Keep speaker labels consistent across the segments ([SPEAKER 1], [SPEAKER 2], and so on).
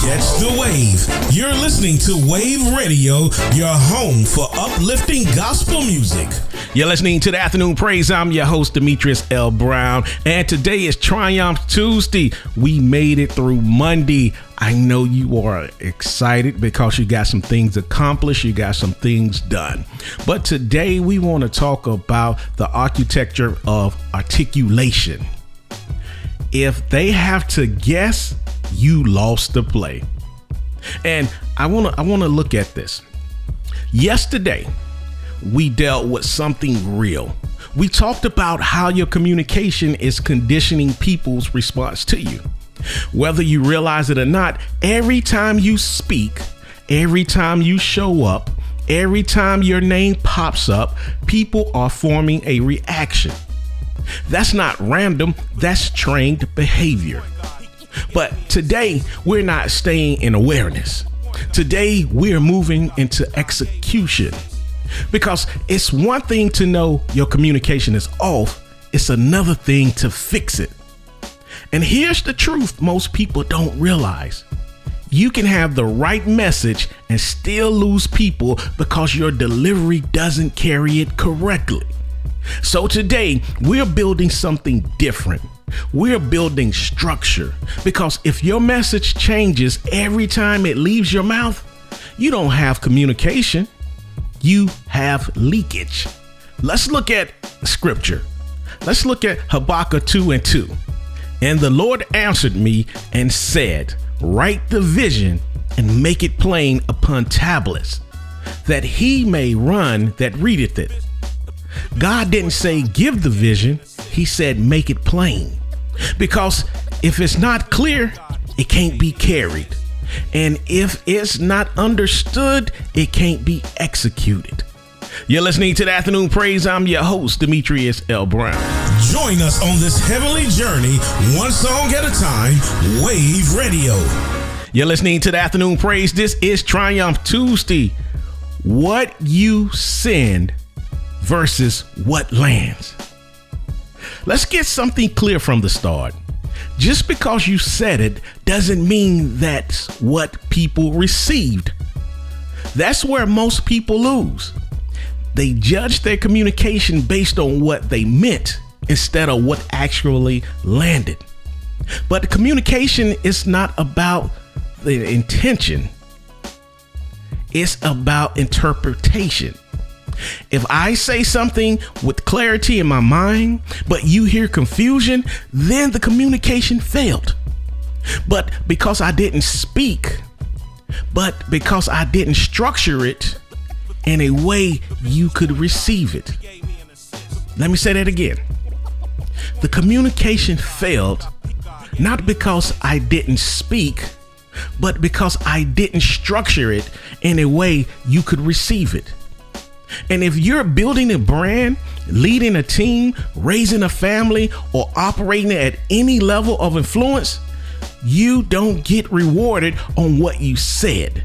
[SPEAKER 1] Catch the wave. You're listening to Wave Radio, your home for uplifting gospel music.
[SPEAKER 2] You're listening to the Afternoon Praise. I'm your host, Demetrius L. Brown, and today is Triumph Tuesday. We made it through Monday. I know you are excited because you got some things accomplished, you got some things done. But today we want to talk about the architecture of articulation. If they have to guess, you lost the play. And I want to look at this. Yesterday, we dealt with something real. We talked about how your communication is conditioning people's response to you. Whether you realize it or not, every time you speak, every time you show up, every time your name pops up, people are forming a reaction. That's not random, that's trained behavior. But today, we're not staying in awareness. Today, we're moving into execution. Because it's one thing to know your communication is off, it's another thing to fix it. And here's the truth most people don't realize. You can have the right message and still lose people because your delivery doesn't carry it correctly. So today, we're building something different. We're building structure, because if your message changes every time it leaves your mouth, you don't have communication, you have leakage. Let's look at scripture. Let's look at Habakkuk 2:2. And the Lord answered me and said, write the vision and make it plain upon tablets, that he may run that readeth it. God didn't say give the vision, he said make it plain. Because if it's not clear, it can't be carried. And if it's not understood, it can't be executed. You're listening to the Afternoon Praise. I'm your host, Demetrius L. Brown.
[SPEAKER 1] Join us on this heavenly journey, one song at a time, Wave Radio.
[SPEAKER 2] You're listening to the Afternoon Praise. This is Triumph Tuesday. What you send versus what lands. Let's get something clear from the start. Just because you said it doesn't mean that's what people received. That's where most people lose. They judge their communication based on what they meant instead of what actually landed. But communication is not about the intention. It's about interpretation. If I say something with clarity in my mind, but you hear confusion, then the communication failed. But because I didn't speak, but because I didn't structure it in a way you could receive it. Let me say that again. The communication failed, not because I didn't speak, but because I didn't structure it in a way you could receive it. And if you're building a brand, leading a team, raising a family, or operating at any level of influence, you don't get rewarded on what you said.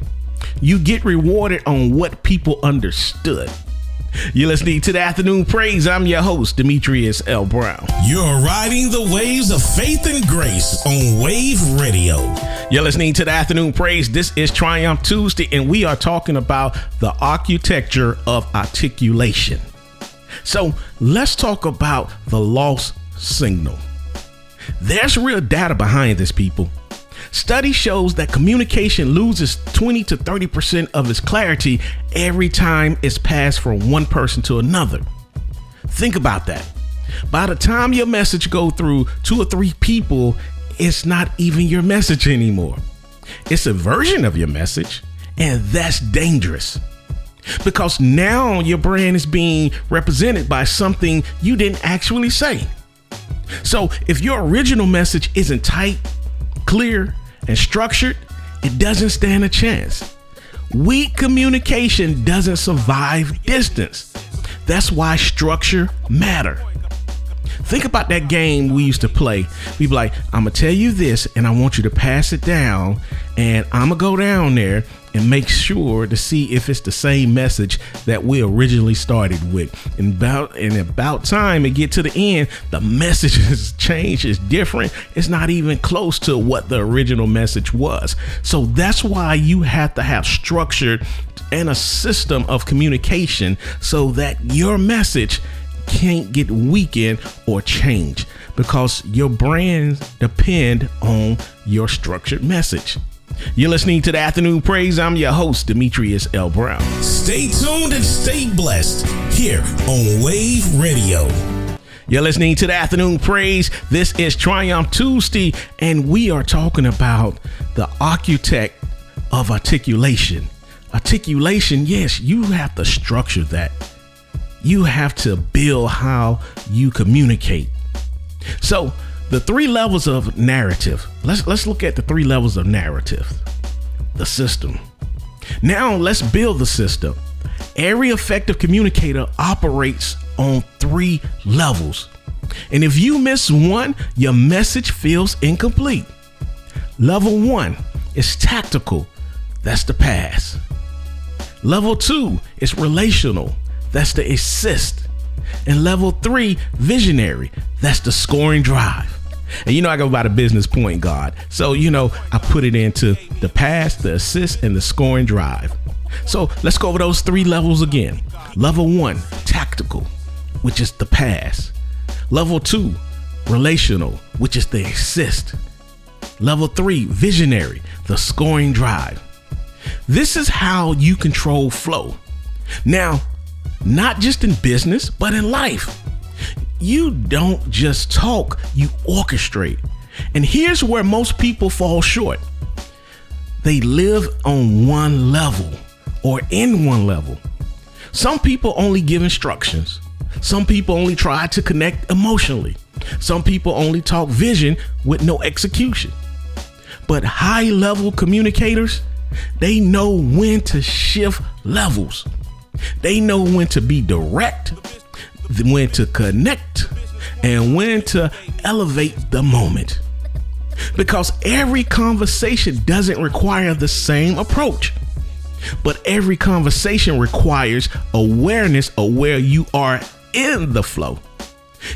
[SPEAKER 2] You get rewarded on what people understood. You're listening to the Afternoon Praise. I'm your host, Demetrius L. Brown.
[SPEAKER 1] You're riding the waves of faith and grace on Wave Radio.
[SPEAKER 2] You're listening to the Afternoon Praise. This is Triumph Tuesday, and we are talking about the architecture of articulation. So let's talk about the lost signal. There's real data behind this, people. Study shows that communication loses 20 to 30% of its clarity every time it's passed from one person to another. Think about that. By the time your message goes through 2 or 3 people, it's not even your message anymore. It's a version of your message, and that's dangerous. Because now your brand is being represented by something you didn't actually say. So if your original message isn't tight, clear, and structured, it doesn't stand a chance. Weak communication doesn't survive distance. That's why structure matters. Think about that game we used to play. We'd be like, I'm going to tell you this and I want you to pass it down, and I'm going to go down there and make sure to see if it's the same message that we originally started with. And about time it get to the end, the message has changed, it's different. It's not even close to what the original message was. So that's why you have to have structure and a system of communication so that your message can't get weakened or changed, because your brands depend on your structured message. You're listening to the Afternoon Praise. I'm your host, Demetrius L. Brown.
[SPEAKER 1] Stay tuned and stay blessed here on Wave Radio.
[SPEAKER 2] You're listening to the Afternoon Praise. This is Triumph Tuesday, and we are talking about the Architect of Articulation. Articulation, yes, you have to structure that. You have to build how you communicate. So the 3 levels of narrative. Let's look at the 3 levels of narrative. The system. Now let's build the system. Every effective communicator operates on 3 levels. And if you miss one, your message feels incomplete. Level 1 is tactical. That's the pass. Level 2 is relational. That's the assist. And level 3, visionary. That's the scoring drive. And I go by the business point guard. So, I put it into the pass, the assist, and the scoring drive. So let's go over those 3 levels again. Level 1, tactical, which is the pass. Level 2, relational, which is the assist. Level 3, visionary, the scoring drive. This is how you control flow. Now, not just in business, but in life. You don't just talk, you orchestrate. And here's where most people fall short. They live on one level or in one level. Some people only give instructions. Some people only try to connect emotionally. Some people only talk vision with no execution. But high-level communicators, they know when to shift levels. They know when to be direct, when to connect, and when to elevate the moment. Because every conversation doesn't require the same approach, but every conversation requires awareness of where you are in the flow.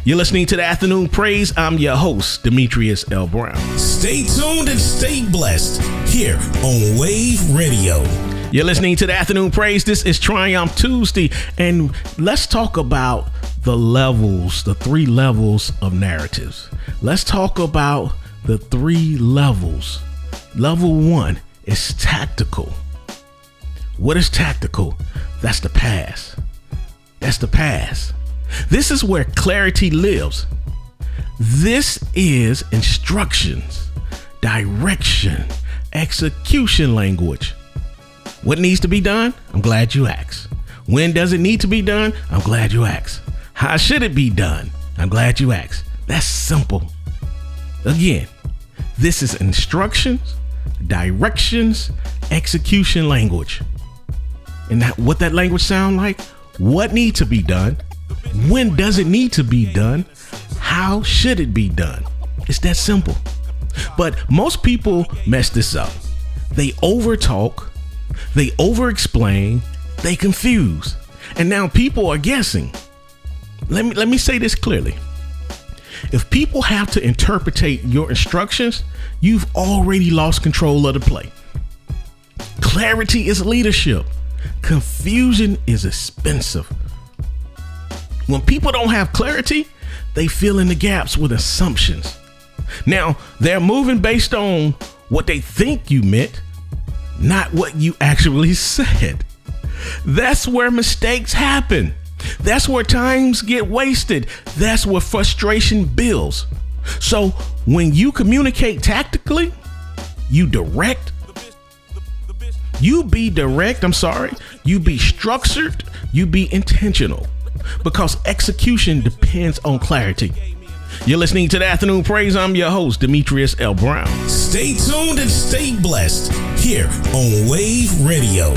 [SPEAKER 2] You're listening to the Afternoon Praise. I'm your host, Demetrius L. Brown.
[SPEAKER 1] Stay tuned and stay blessed here on Wave Radio.
[SPEAKER 2] You're listening to the Afternoon Praise. This is Triumph Tuesday, and let's talk about the levels, the 3 levels of narratives. Let's talk about the 3 levels. Level 1 is tactical. What is tactical? That's the pass. That's the pass. This is where clarity lives. This is instructions, direction, execution language. What needs to be done? I'm glad you asked. When does it need to be done? I'm glad you asked. How should it be done? I'm glad you asked. That's simple. Again, this is instructions, directions, execution language. And what that language sound like? What needs to be done? When does it need to be done? How should it be done? It's that simple. But most people mess this up. They overtalk, they over-explain, they confuse. And now people are guessing. Let me say this clearly. If people have to interpretate your instructions, you've already lost control of the play. Clarity is leadership. Confusion is expensive. When people don't have clarity, they fill in the gaps with assumptions. Now, they're moving based on what they think you meant, not what you actually said. That's where mistakes happen. That's where times get wasted. That's where frustration builds. So when you communicate tactically, you be direct, you be structured, you be intentional, because execution depends on clarity. You're listening to the Afternoon Praise. I'm your host, Demetrius L. Brown.
[SPEAKER 1] Stay tuned and stay blessed here on Wave Radio.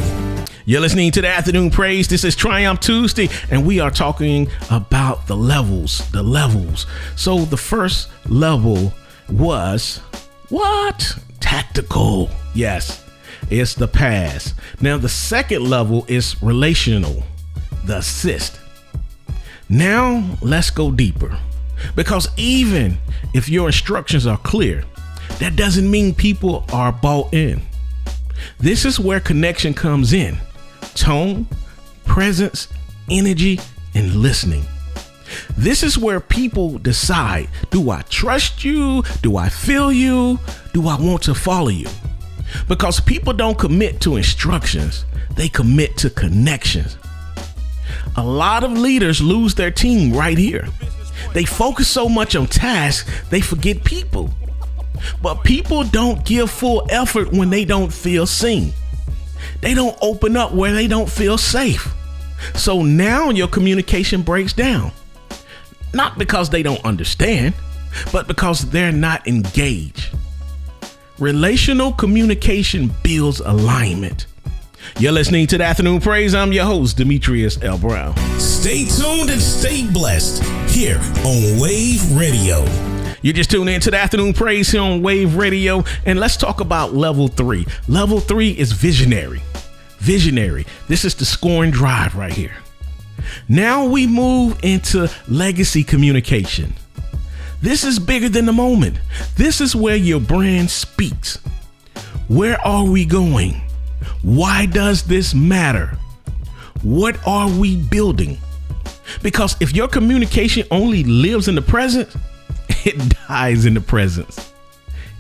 [SPEAKER 2] You're listening to the Afternoon Praise. This is Triumph Tuesday, and we are talking about the levels. So the first level was what? Tactical. Yes, it's the pass. Now the second level is relational, the assist. Now let's go deeper, because even if your instructions are clear, that doesn't mean people are bought in. This is where connection comes in. Tone, presence, energy, and listening. This is where people decide, do I trust you? Do I feel you? Do I want to follow you? Because people don't commit to instructions, they commit to connections. A lot of leaders lose their team right here. They focus so much on tasks, they forget people. But people don't give full effort when they don't feel seen. They don't open up where they don't feel safe. So now your communication breaks down. Not because they don't understand, but because they're not engaged. Relational communication builds alignment. You're listening to the Afternoon Praise. I'm your host, Demetrius L. Brown.
[SPEAKER 1] Stay tuned and stay blessed here on Wave Radio.
[SPEAKER 2] You just tuned in to the Afternoon Praise here on Wave Radio, and let's talk about level 3. Level 3 is visionary. This is the scoring drive right here. Now we move into legacy communication. This is bigger than the moment. This is where your brand speaks. Where are we going? Why does this matter? What are we building? Because if your communication only lives in the present, it dies in the presence.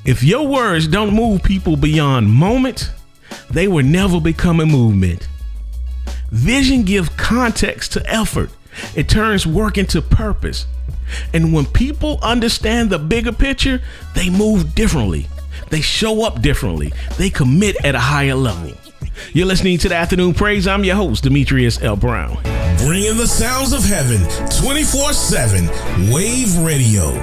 [SPEAKER 2] If your words don't move people beyond moment, they will never become a movement. Vision gives context to effort. It turns work into purpose. And when people understand the bigger picture, they move differently. They show up differently. They commit at a higher level. You're listening to the Afternoon Praise. I'm your host, Demetrius L. Brown.
[SPEAKER 1] Bringing the sounds of heaven 24/7, Wave Radio.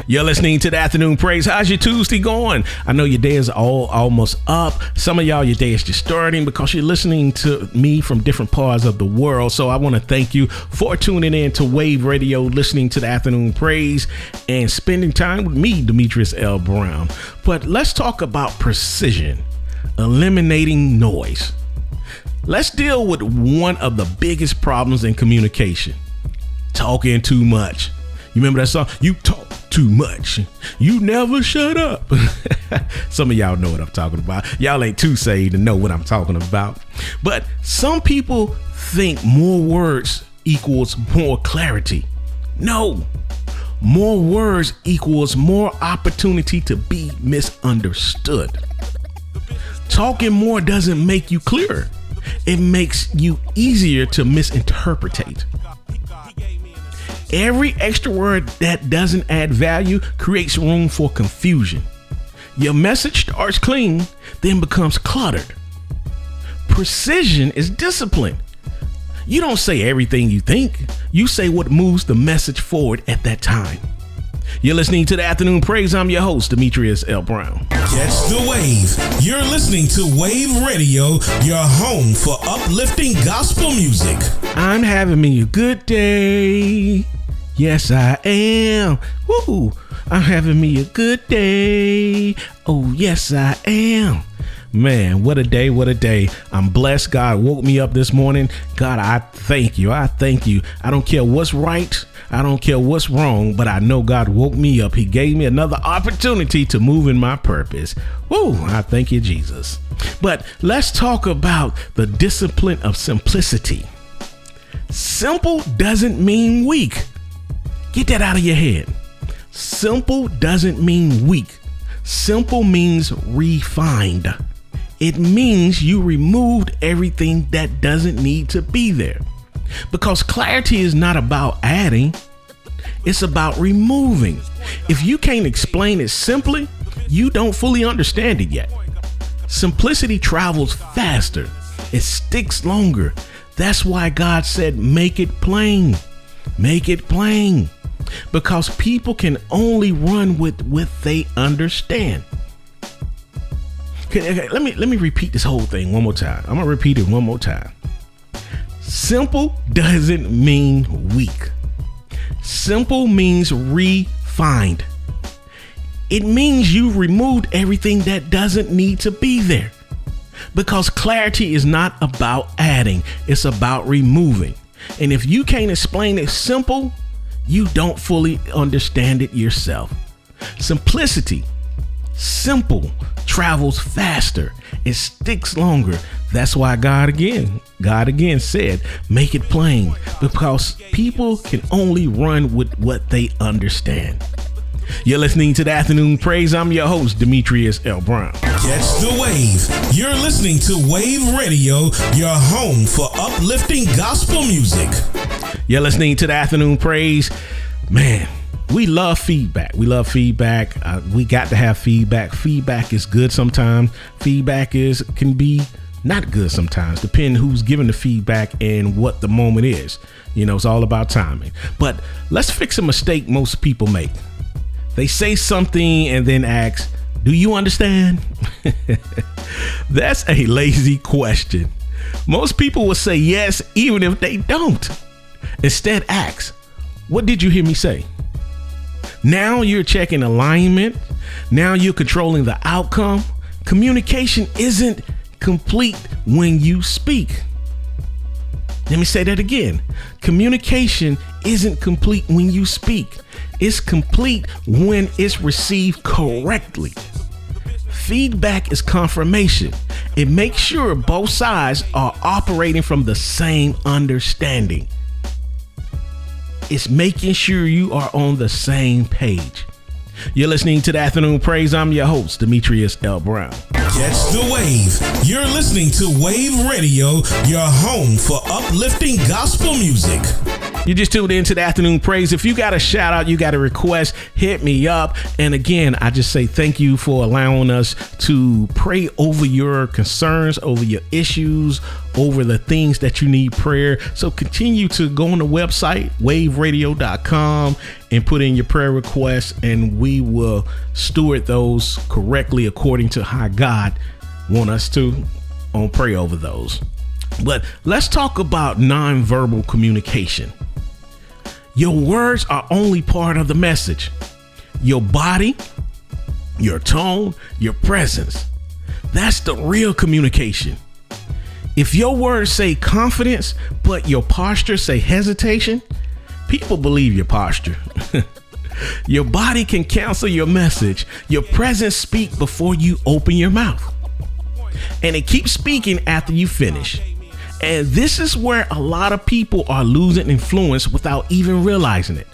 [SPEAKER 2] You're listening to the Afternoon Praise. How's your Tuesday going? I know your day is almost up. Some of y'all, your day is just starting because you're listening to me from different parts of the world. So I want to thank you for tuning in to Wave Radio, listening to the Afternoon Praise, and spending time with me, Demetrius L. Brown. But let's talk about precision, eliminating noise. Let's deal with one of the biggest problems in communication: talking too much. You remember that song? You talk too much. You never shut up. Some of y'all know what I'm talking about. Y'all ain't too saved to know what I'm talking about. But some people think more words equals more clarity. No. More words equals more opportunity to be misunderstood. Talking more doesn't make you clearer. It makes you easier to misinterpret. Every extra word that doesn't add value creates room for confusion. Your message starts clean, then becomes cluttered. Precision is discipline. You don't say everything you think. You say what moves the message forward at that time. You're listening to the Afternoon Praise. I'm your host, Demetrius L. Brown.
[SPEAKER 1] Catch the wave. You're listening to Wave Radio, your home for uplifting gospel music.
[SPEAKER 2] I'm having me a good day. Yes, I am. Woo! I'm having me a good day. Oh, yes, I am. Man, what a day, what a day. I'm blessed. God woke me up this morning. God, I thank you. I thank you. I don't care what's right. I don't care what's wrong, but I know God woke me up. He gave me another opportunity to move in my purpose. Woo, I thank you, Jesus. But let's talk about the discipline of simplicity. Simple doesn't mean weak. Get that out of your head. Simple doesn't mean weak. Simple means refined. It means you removed everything that doesn't need to be there. Because clarity is not about adding, it's about removing. If you can't explain it simply, you don't fully understand it yet. Simplicity travels faster. It sticks longer. That's why God said, make it plain. Make it plain. Because people can only run with what they understand. Okay, let me repeat this whole thing one more time. I'm gonna repeat it one more time. Simple doesn't mean weak. Simple means refined. It means you removed everything that doesn't need to be there. Because clarity is not about adding, it's about removing. And if you can't explain it simple, you don't fully understand it yourself. Simplicity, simple, travels faster. It sticks longer. That's why God again said, make it plain, because people can only run with what they understand. You're listening to the Afternoon Praise. I'm your host, Demetrius L. Brown.
[SPEAKER 1] Catch the wave. You're listening to Wave Radio, your home for uplifting gospel music.
[SPEAKER 2] You're listening to the Afternoon Praise. Man, we love feedback. We got to have feedback. Feedback is good sometimes. Feedback can be not good sometimes, depending who's giving the feedback and what the moment is. It's all about timing. But let's fix a mistake most people make. They say something and then ask, do you understand? That's a lazy question. Most people will say yes, even if they don't. Instead, ask, what did you hear me say? Now you're checking alignment. Now you're controlling the outcome. Communication isn't complete when you speak. Let me say that again. Communication isn't complete when you speak. It's complete when it's received correctly. Feedback is confirmation. It makes sure both sides are operating from the same understanding. It's making sure you are on the same page. You're listening to the Afternoon Praise. I'm your host, Demetrius L. Brown.
[SPEAKER 1] Catch the wave. You're listening to Wave Radio, your home for uplifting gospel music.
[SPEAKER 2] You just tuned into the Afternoon Praise. If you got a shout out, you got a request, hit me up. And again, I just say thank you for allowing us to pray over your concerns, over your issues, over the things that you need prayer. So continue to go on the website, waveradio.com, and put in your prayer requests, and we will steward those correctly according to how God wants us to pray over those. But let's talk about nonverbal communication. Your words are only part of the message. Your body, your tone, your presence. That's the real communication. If your words say confidence, but your posture say hesitation, people believe your posture. Your body can cancel your message. Your presence speak before you open your mouth. And it keeps speaking after you finish. And this is where a lot of people are losing influence without even realizing it,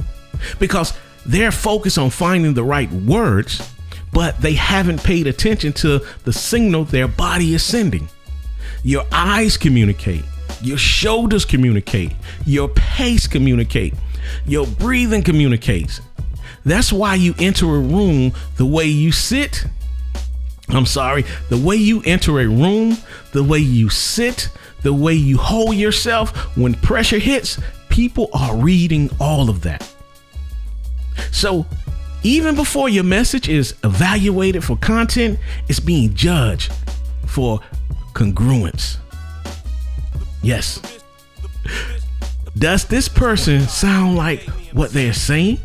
[SPEAKER 2] because they're focused on finding the right words, but they haven't paid attention to the signal their body is sending. Your eyes communicate, your shoulders communicate, your pace communicate, your breathing communicates. That's why you enter a room the way you sit. The way you enter a room, the way you sit, the way you hold yourself when pressure hits, people are reading all of that. So even before your message is evaluated for content, it's being judged for congruence. Yes. Does this person sound like what they're saying?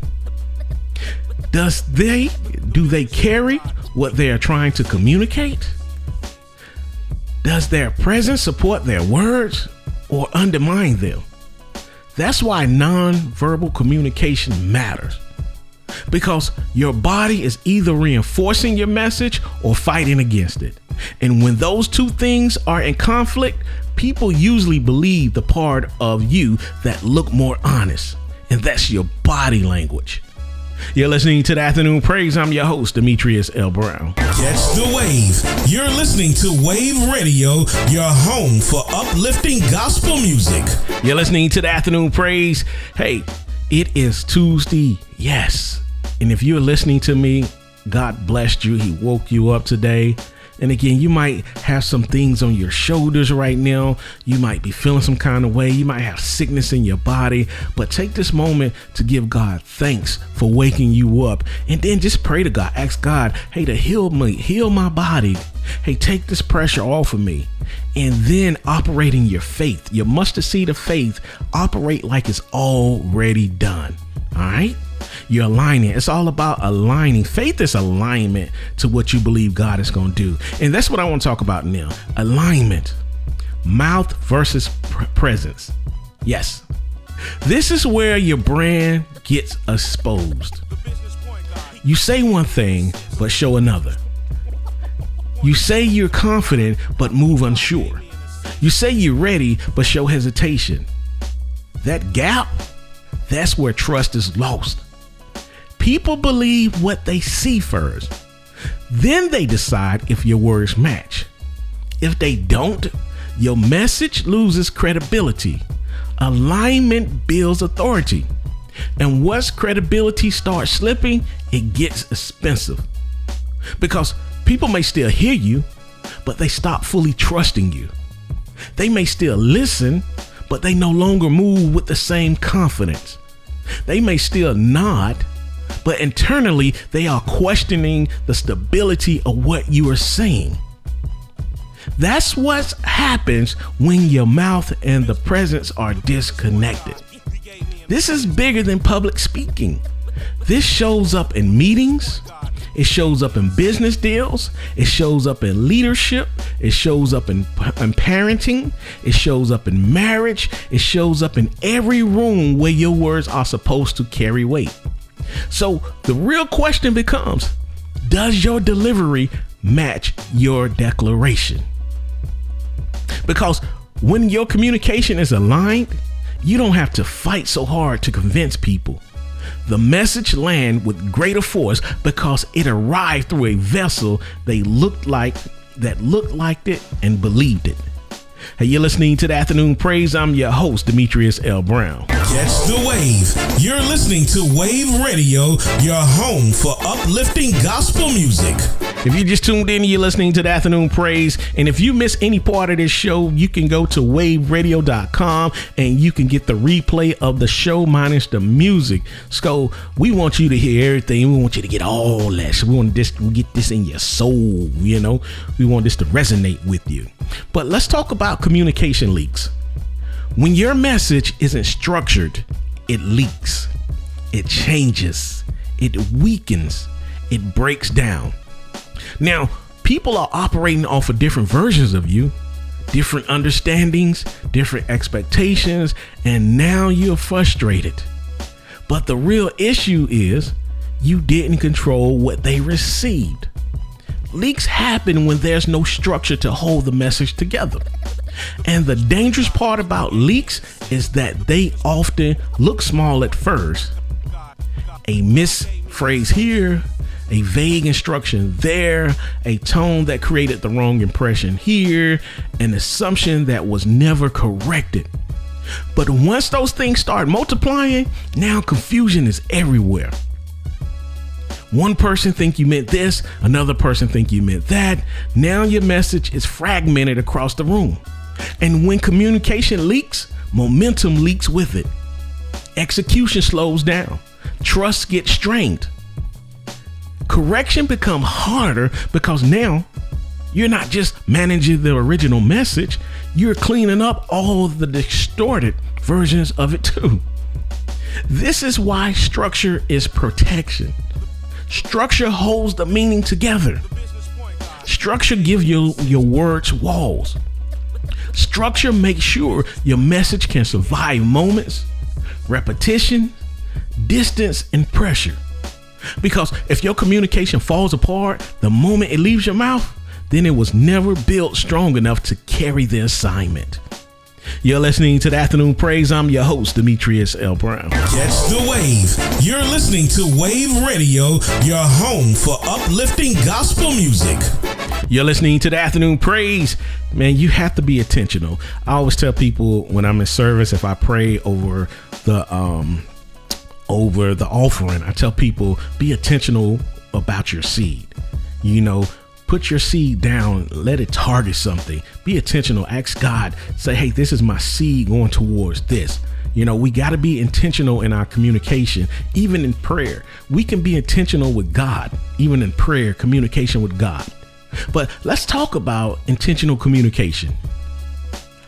[SPEAKER 2] Do they carry what they are trying to communicate? Does their presence support their words or undermine them? That's why nonverbal communication matters, because your body is either reinforcing your message or fighting against it. And when those two things are in conflict, people usually believe the part of you that look more honest, and that's your body language. You're listening to the Afternoon Praise. I'm your host, Demetrius L. Brown.
[SPEAKER 1] Catch the wave. You're listening to Wave Radio, your home for uplifting gospel music.
[SPEAKER 2] You're listening to the Afternoon Praise. Hey, it is Tuesday. Yes. And if you're listening to me, God blessed you. He woke you up today. And again, you might have some things on your shoulders right now. You might be feeling some kind of way. You might have sickness in your body. But take this moment to give God thanks for waking you up. And then just pray to God. Ask God, hey, to heal me, heal my body. Hey, take this pressure off of me. And then operate in your faith. Your mustard seed of faith. Operate like it's already done. All right? You're aligning. It's all about aligning. Faith is alignment to what you believe God is going to do. And that's what I want to talk about now. Alignment. Mouth versus presence. Yes. This is where your brand gets exposed. You say one thing, but show another. You say you're confident, but move unsure. You say you're ready, but show hesitation. That gap, that's where trust is lost. People believe what they see first. Then they decide if your words match. If they don't, your message loses credibility. Alignment builds authority. And once credibility starts slipping, it gets expensive. Because people may still hear you, but they stop fully trusting you. They may still listen, but they no longer move with the same confidence. They may still nod, but internally they are questioning the stability of what you are saying. That's what happens when your mouth and the presence are disconnected. This is bigger than public speaking. This shows up in meetings. It shows up in business deals. It shows up in leadership. It shows up in parenting. It shows up in marriage. It shows up in every room where your words are supposed to carry weight. So the real question becomes, does your delivery match your declaration? Because when your communication is aligned, you don't have to fight so hard to convince people. The message lands with greater force because it arrived through a vessel that looked like it and believed it. Hey, you're listening to the Afternoon Praise. I'm your host, Demetrius L. Brown.
[SPEAKER 1] Catch the wave. You're listening to Wave Radio, your home for uplifting gospel music.
[SPEAKER 2] If you just tuned in, you're listening to the Afternoon Praise. And if you miss any part of this show, you can go to waveradio.com and you can get the replay of the show minus the music. So we want you to hear everything. We want you to get all that. We want this, we get this in your soul, you know. We want this to resonate with you. But let's talk about communication leaks. When your message isn't structured, it leaks, it changes, it weakens, it breaks down. Now, people are operating off of different versions of you, different understandings, different expectations, and now you're frustrated. But the real issue is you didn't control what they received. Leaks happen when there's no structure to hold the message together. And the dangerous part about leaks is that they often look small at first. A misphrase here, a vague instruction there, a tone that created the wrong impression here, an assumption that was never corrected. But once those things start multiplying, now confusion is everywhere. One person think you meant this, another person think you meant that. Now your message is fragmented across the room. And when communication leaks, momentum leaks with it. Execution slows down. Trust gets strained. Correction becomes harder because now you're not just managing the original message, you're cleaning up all the distorted versions of it too. This is why structure is protection. Structure holds the meaning together. Structure gives your words walls. Structure makes sure your message can survive moments, repetition, distance, and pressure. Because if your communication falls apart the moment it leaves your mouth, then it was never built strong enough to carry the assignment. You're listening to the Afternoon Praise. I'm your host, Demetrius L. Brown.
[SPEAKER 1] Catch the wave. You're listening to Wave Radio, your home for uplifting gospel music.
[SPEAKER 2] You're listening to the Afternoon Praise. Man, you have to be intentional. I always tell people when I'm in service, if I pray over the offering, I tell people be intentional about your seed. You know, Put your seed down, let it target something. Be intentional. Ask God, say, hey, this is my seed going towards this. We got to be intentional in our communication, even in prayer. We can be intentional with God, even in prayer, communication with God. But let's talk about intentional communication.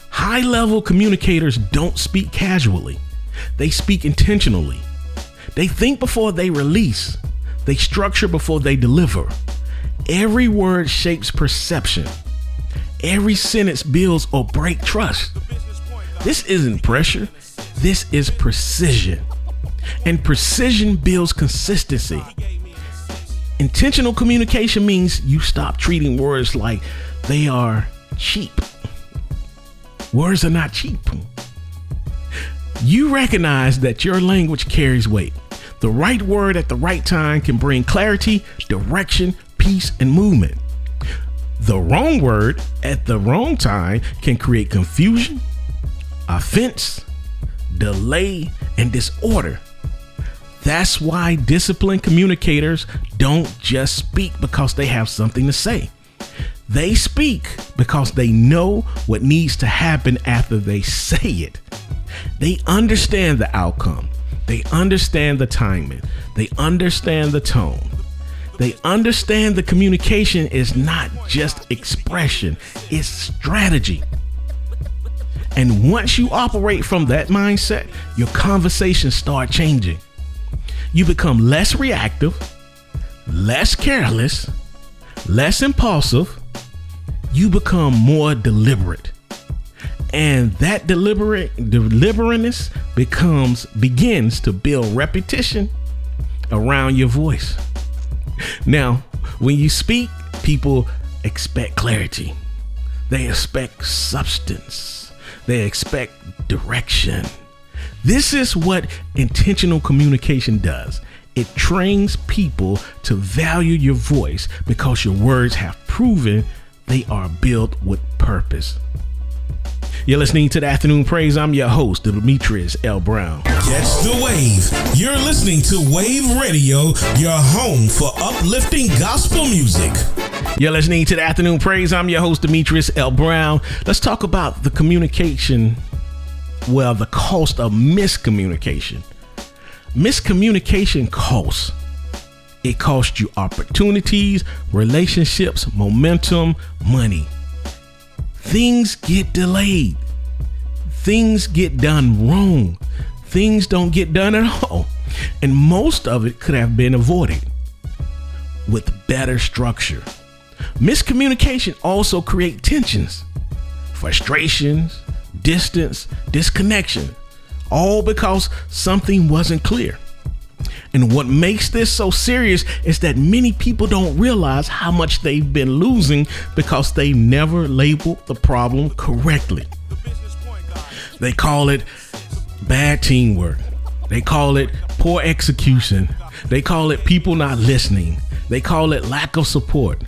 [SPEAKER 2] High-level communicators don't speak casually. They speak intentionally. They think before they release. They structure before they deliver. Every word shapes perception. Every sentence builds or breaks trust. This isn't pressure. This is precision. And precision builds consistency. Intentional communication means you stop treating words like they are cheap. Words are not cheap. You recognize that your language carries weight. The right word at the right time can bring clarity, direction, peace, and movement. The wrong word at the wrong time can create confusion, offense, delay, and disorder. That's why disciplined communicators don't just speak because they have something to say. They speak because they know what needs to happen after they say it. They understand the outcome. They understand the timing. They understand the tone. They understand the communication is not just expression, it's strategy. And once you operate from that mindset, your conversations start changing. You become less reactive, less careless, less impulsive. You become more deliberate. And that deliberateness begins to build repetition around your voice. Now, when you speak, people expect clarity. They expect substance. They expect direction. This is what intentional communication does. It trains people to value your voice because your words have proven they are built with purpose. You're listening to the Afternoon Praise. I'm your host, Demetrius L. Brown.
[SPEAKER 1] Catch the wave. You're listening to Wave Radio, your home for uplifting gospel music.
[SPEAKER 2] You're listening to the Afternoon Praise. I'm your host, Demetrius L. Brown. Let's talk about the communication. Well, the cost of miscommunication. Miscommunication costs. It costs you opportunities, relationships, momentum, money. Things get delayed. Things get done wrong. Things don't get done at all. And most of it could have been avoided with better structure. Miscommunication also creates tensions, frustrations, distance, disconnection, all because something wasn't clear. And what makes this so serious is that many people don't realize how much they've been losing because they never labeled the problem correctly. They call it bad teamwork. They call it poor execution. They call it people not listening. They call it lack of support.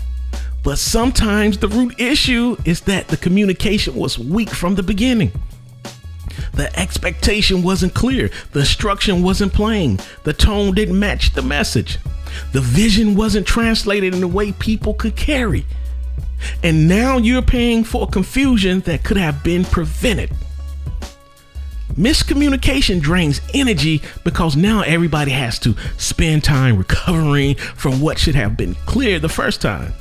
[SPEAKER 2] But sometimes the root issue is that the communication was weak from the beginning. The expectation wasn't clear. The instruction wasn't plain. The tone didn't match the message. The vision wasn't translated in a way people could carry. And now you're paying for confusion that could have been prevented. Miscommunication drains energy because now everybody has to spend time recovering from what should have been clear the first time.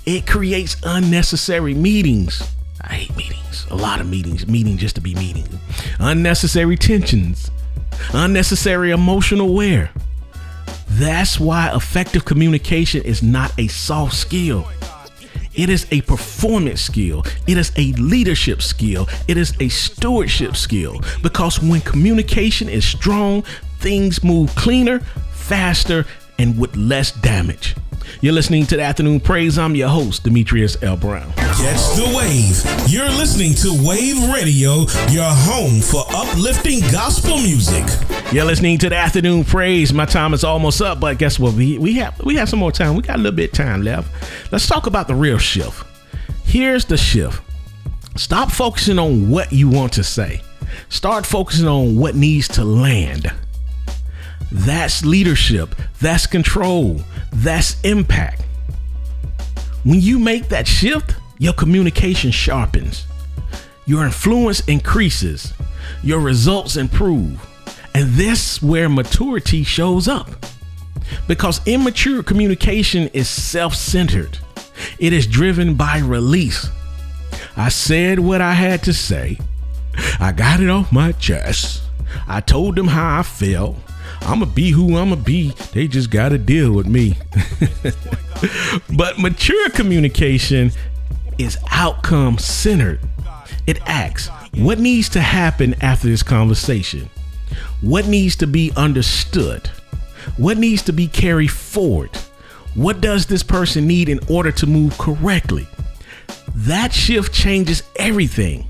[SPEAKER 2] It creates unnecessary meetings. I hate meetings. A lot of meetings. Meeting just to be meeting. Unnecessary tensions. Unnecessary emotional wear. That's why effective communication is not a soft skill. It is a performance skill. It is a leadership skill. It is a stewardship skill. Because when communication is strong, things move cleaner, faster, and with less damage. You're listening to the Afternoon Praise. I'm your host, Demetrius L. Brown.
[SPEAKER 1] Catch the wave. You're listening to Wave Radio, your home for uplifting gospel music.
[SPEAKER 2] You're listening to the Afternoon Praise. My time is almost up, but guess what? We have some more time. We got a little bit of time left. Let's talk about the real shift. Here's the shift. Stop focusing on what you want to say. Start focusing on what needs to land. That's leadership. That's control. That's impact. When you make that shift, your communication sharpens, your influence increases, your results improve. And that's where maturity shows up. Because immature communication is self-centered. It is driven by release. I said what I had to say. I got it off my chest. I told them how I felt. I'ma be who I'ma be. They just gotta deal with me. But mature communication is outcome centered. It asks, what needs to happen after this conversation? What needs to be understood? What needs to be carried forward? What does this person need in order to move correctly? That shift changes everything.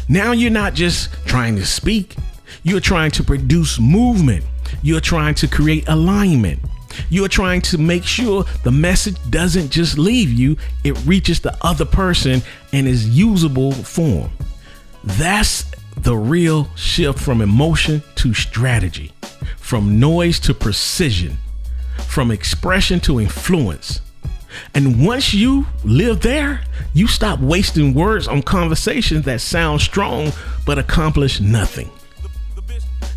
[SPEAKER 2] Now you're not just trying to speak. You're trying to produce movement. You're trying to create alignment. You're trying to make sure the message doesn't just leave you, it reaches the other person and is usable form. That's the real shift from emotion to strategy, from noise to precision, from expression to influence. And once you live there, you stop wasting words on conversations that sound strong but accomplish nothing.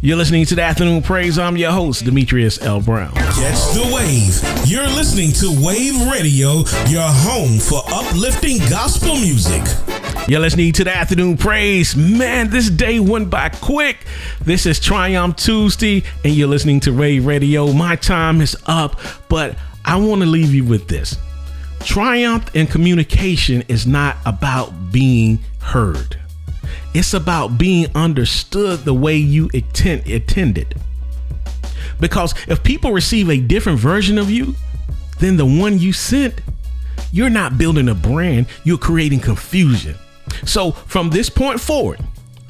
[SPEAKER 2] You're listening to the Afternoon Praise. I'm your host, Demetrius L. Brown.
[SPEAKER 1] Catch the wave. You're listening to Wave Radio, your home for uplifting gospel music.
[SPEAKER 2] You're listening to the Afternoon Praise. Man, this day went by quick. This is Triumph Tuesday, and you're listening to Wave Radio. My time is up, but I want to leave you with this. Triumph in communication is not about being heard. It's about being understood the way you intended. Because if people receive a different version of you than the one you sent, you're not building a brand, you're creating confusion. So from this point forward,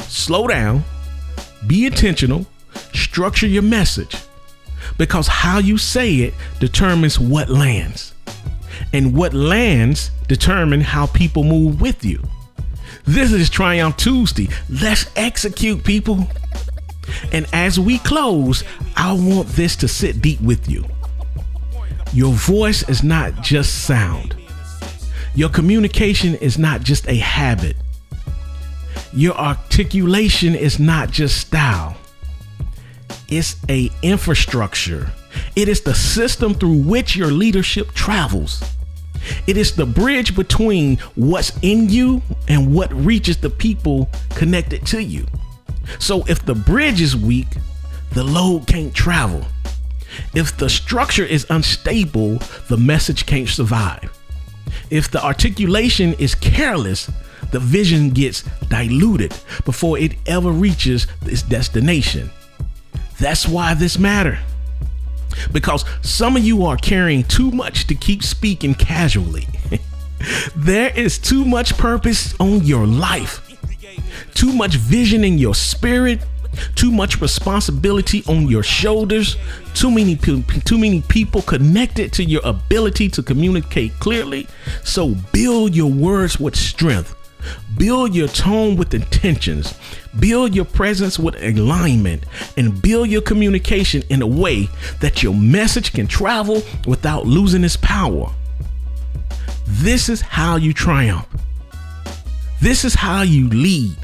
[SPEAKER 2] slow down, be intentional, structure your message. Because how you say it determines what lands. And what lands determine how people move with you. This is Triumph Tuesday. Let's execute, people. And as we close, I want this to sit deep with you. Your voice is not just sound. Your communication is not just a habit. Your articulation is not just style. It's an infrastructure. It is the system through which your leadership travels. It is the bridge between what's in you and what reaches the people connected to you. So if the bridge is weak, the load can't travel. If the structure is unstable, the message can't survive. If the articulation is careless, the vision gets diluted before it ever reaches its destination. That's why this matters. Because some of you are carrying too much to keep speaking casually. There is too much purpose on your life, too much vision in your spirit, too much responsibility on your shoulders, too many people connected to your ability to communicate clearly. So build your words with strength. Build your tone with intentions. Build your presence with alignment, and build your communication in a way that your message can travel without losing its power. This is how you triumph. This is how you lead.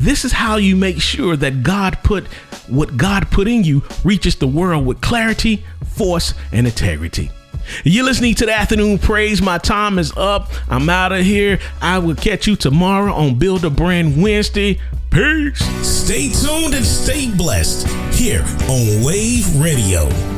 [SPEAKER 2] This is how you make sure that what God put in you reaches the world with clarity, force, and integrity. You're listening to the Afternoon Praise. My time is up. I'm out of here. I will catch you tomorrow on Build a Brand Wednesday. Peace.
[SPEAKER 1] Stay tuned and stay blessed here on Wave Radio.